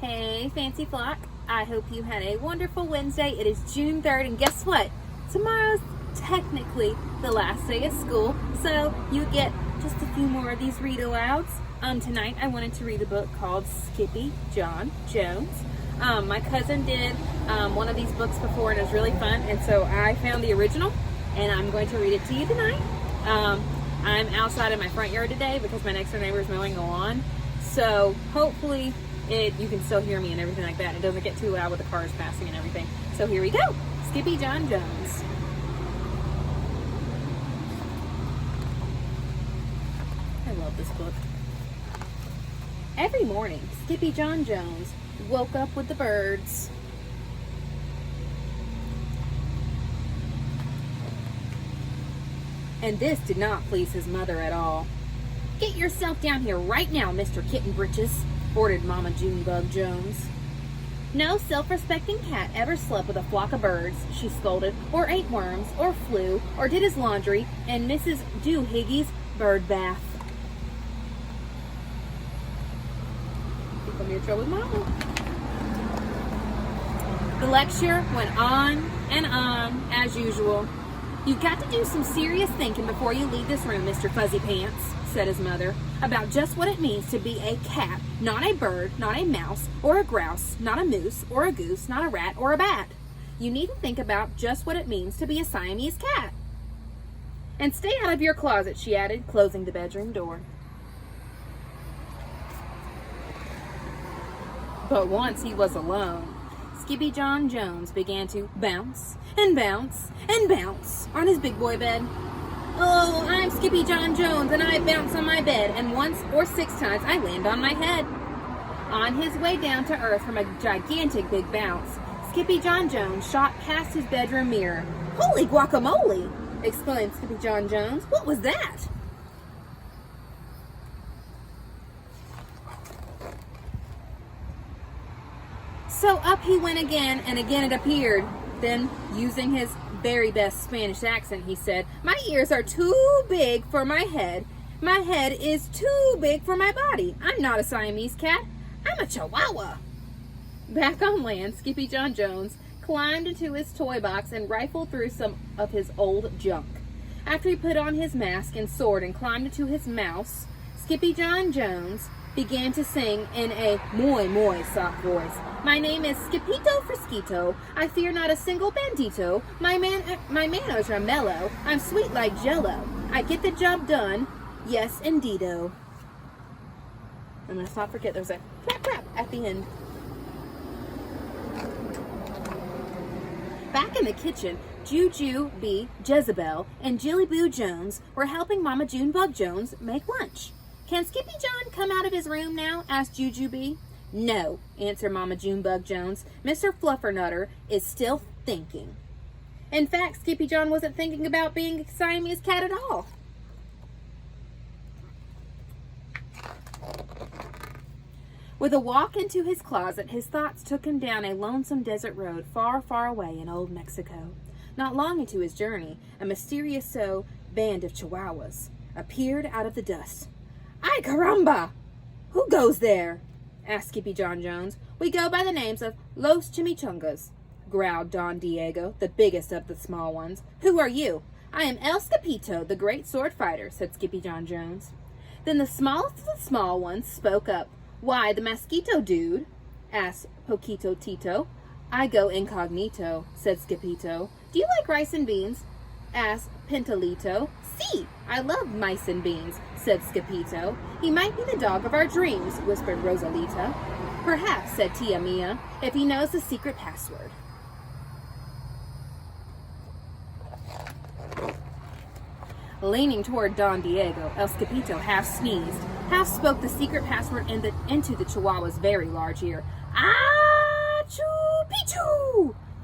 Hey, fancy flock. I hope you had a wonderful Wednesday. It is June 3rd, and guess what? Tomorrow's technically the last day of school, so you get just a few more of these read-alouds. Tonight I wanted to read a book called SkippyJon Jones. My cousin did one of these books before, and it was really fun, and so I found the original, and I'm going to read it to you tonight. I'm outside in my front yard today because my next door neighbor is mowing the lawn, so hopefully you can still hear me and everything like that. It doesn't get too loud with the cars passing and everything. So here we go. SkippyJon Jones. I love this book. Every morning, SkippyJon Jones woke up with the birds. And this did not please his mother at all. "Get yourself down here right now, Mr. Kitten Britches," ordered Mama Junebug Jones. "No self-respecting cat ever slept with a flock of birds," she scolded, "or ate worms, or flew, or did his laundry in Mrs. Doohiggy's bird bath." Keep on your trouble with Mama. The lecture went on and on, as usual. "You've got to do some serious thinking before you leave this room, Mr. Fuzzy Pants," said his mother, "about just what it means to be a cat, not a bird, not a mouse, or a grouse, not a moose, or a goose, not a rat, or a bat. You need to think about just what it means to be a Siamese cat. And stay out of your closet," she added, closing the bedroom door. But once he was alone, SkippyJon Jones began to bounce and bounce and bounce on his big boy bed. "Oh, I'm SkippyJon Jones, and I bounce on my bed, and once or 6 times I land on my head." On his way down to earth from a gigantic big bounce, SkippyJon Jones shot past his bedroom mirror. "Holy guacamole!" exclaimed SkippyJon Jones. "What was that?" So up he went again, and again it appeared. Then, using his very best Spanish accent, he said, "My ears are too big for my head. My head is too big for my body. I'm not a Siamese cat. I'm a Chihuahua." Back on land, SkippyJon Jones climbed into his toy box and rifled through some of his old junk. After he put on his mask and sword and climbed into his mouse, SkippyJon Jones began to sing in a muy soft voice. "My name is Skippito Frisquito. I fear not a single bandito. My manners are mellow. I'm sweet like jello. I get the job done. Yes, indeedo." And let's not forget there's a clap clap at the end. Back in the kitchen, Juju B. Jezebel and Jilly Boo Jones were helping Mama Junebug Jones make lunch. "Can SkippyJon come out of his room now?" asked Juju B. "No," answered Mama Junebug Jones. "Mr. Fluffernutter is still thinking." In fact, SkippyJon wasn't thinking about being a Siamese cat at all. With a walk into his closet, his thoughts took him down a lonesome desert road far, far away in old Mexico. Not long into his journey, a mysterious band of Chihuahuas appeared out of the dust. "Ay, caramba! Who goes there?" asked SkippyJon Jones. "We go by the names of Los Chimichangas," growled Don Diego, the biggest of the small ones. "Who are you?" "I am El Skipito, the great sword fighter," said SkippyJon Jones. Then the smallest of the small ones spoke up. "Why, the Mosquito dude?" asked Poquito Tito. "I go incognito," said Skipito. "Do you like rice and beans?" asked Pintalito. "See, I love mice and beans," said Skipito. "He might be the dog of our dreams," whispered Rosalita. "Perhaps," said Tia Mia, "if he knows the secret password." Leaning toward Don Diego, El Skipito half sneezed, half spoke the secret password into the Chihuahua's very large ear. "Ah-choo-pichoo!"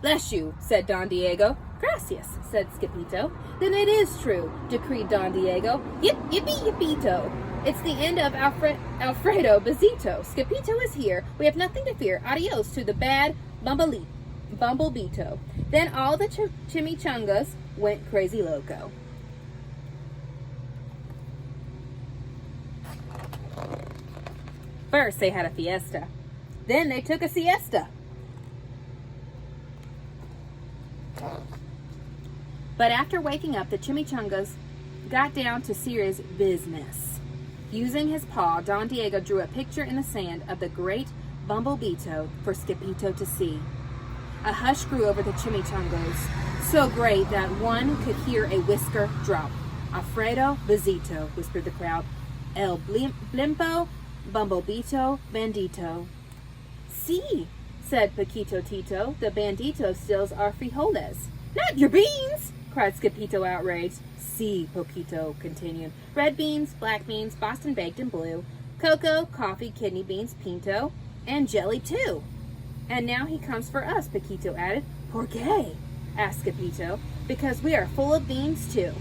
"Bless you," said Don Diego. "Gracias," said Skipito. "Then it is true," decreed Don Diego. Yippee-yippito. It's the end of Alfredo Bezito. Skipito is here. We have nothing to fear. Adios to the bad Bumblebeeto. Then all the chimichangas went crazy loco. First, they had a fiesta. Then they took a siesta. But after waking up, the chimichangas got down to serious business. Using his paw, Don Diego drew a picture in the sand of the great Bumblebeeto for Skippito to see. A hush grew over the chimichangos, so great that one could hear a whisker drop. Alfredo Bandito, whispered the crowd. El Blimpo Bumblebeeto Bandito. See, said Paquito Tito, the bandito steals our frijoles. Not your beans, cried Skippito outraged. See, Poquito continued. Red beans, black beans, Boston baked and blue, cocoa, coffee, kidney beans, pinto, and jelly too. And now he comes for us, Paquito added. Por qué? Asked Skippito. Because we are full of beans too.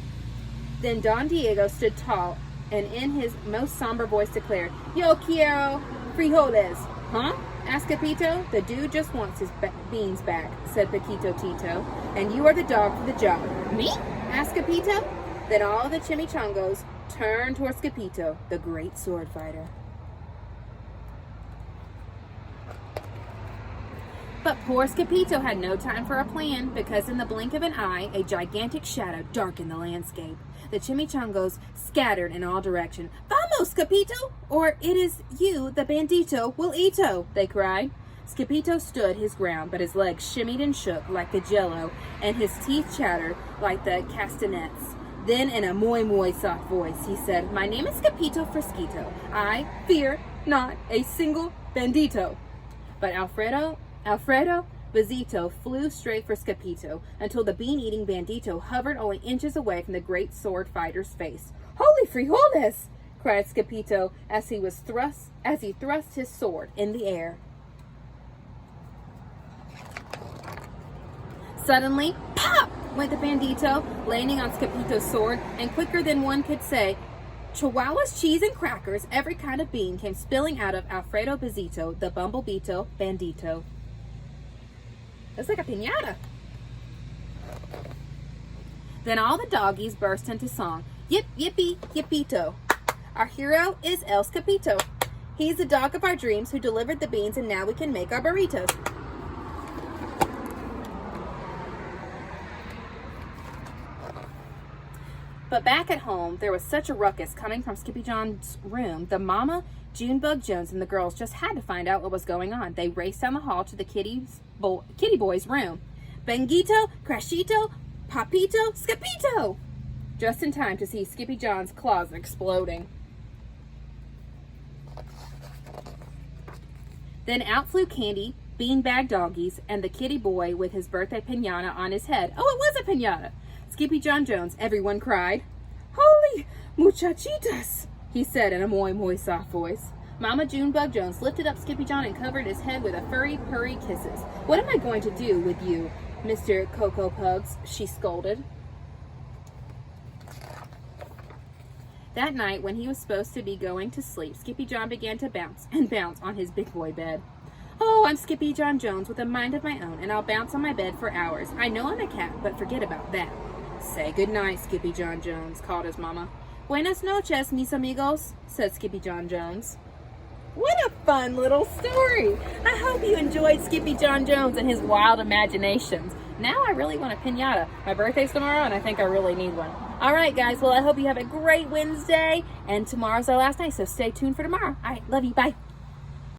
Then Don Diego stood tall and in his most somber voice declared, Yo quiero frijoles. Huh? Asked Skippito. The dude just wants his beans back, said Paquito Tito. And you are the dog for the job. Me? Asked Skippito. Then all the chimichangos turned towards Skippito, the great sword fighter. But poor Skippito had no time for a plan, because in the blink of an eye, a gigantic shadow darkened the landscape. The chimichangos scattered in all directions. Vamos, Skippito! Or it is you, the bandito, will eato, they cried. Skippito stood his ground, but his legs shimmied and shook like the jello, and his teeth chattered like the castanets. Then, in a muy soft voice, he said, My name is Skippito Fresquito. I fear not a single bandito. But Alfredo Bandito flew straight for Skippito until the bean-eating bandito hovered only inches away from the great sword fighter's face. Holy frijoles! Cried Skippito as he thrust his sword in the air. Suddenly, pop! Went the bandito, landing on Skippito's sword, and quicker than one could say, Chihuahuas, cheese, and crackers, every kind of bean came spilling out of Alfredo Bandito, the Bumblebeeto Bandito. It's like a piñata. Then all the doggies burst into song. Yip, yippee, yippito. Our hero is El Skippito. He's the dog of our dreams who delivered the beans, and now we can make our burritos. But back at home, there was such a ruckus coming from SkippyJon's room. The mama, Junebug Jones, and the girls just had to find out what was going on. They raced down the hall to the kitty boy's room. Benguito, Crashito, Papito, Skippito! Just in time to see SkippyJon's closet exploding. Then out flew Candy, beanbag doggies, and the kitty boy with his birthday piñata on his head. Oh, it was a piñata! SkippyJon Jones, everyone cried. Holy muchachitas, he said in a muy soft voice. Mama Junebug Jones lifted up SkippyJon and covered his head with a furry, purry kisses. What am I going to do with you, Mr. Cocoa Pugs? She scolded. That night, when he was supposed to be going to sleep, SkippyJon began to bounce on his big boy bed. Oh, I'm SkippyJon Jones with a mind of my own, and I'll bounce on my bed for hours. I know I'm a cat, but forget about that. Say goodnight, SkippyJon Jones, called his mama. Buenas noches, mis amigos, said SkippyJon Jones. What a fun little story. I hope you enjoyed SkippyJon Jones and his wild imaginations. Now I really want a piñata. My birthday's tomorrow, and I think I really need one. All right, guys. Well, I hope you have a great Wednesday, and tomorrow's our last night, so stay tuned for tomorrow. All right. Love you. Bye.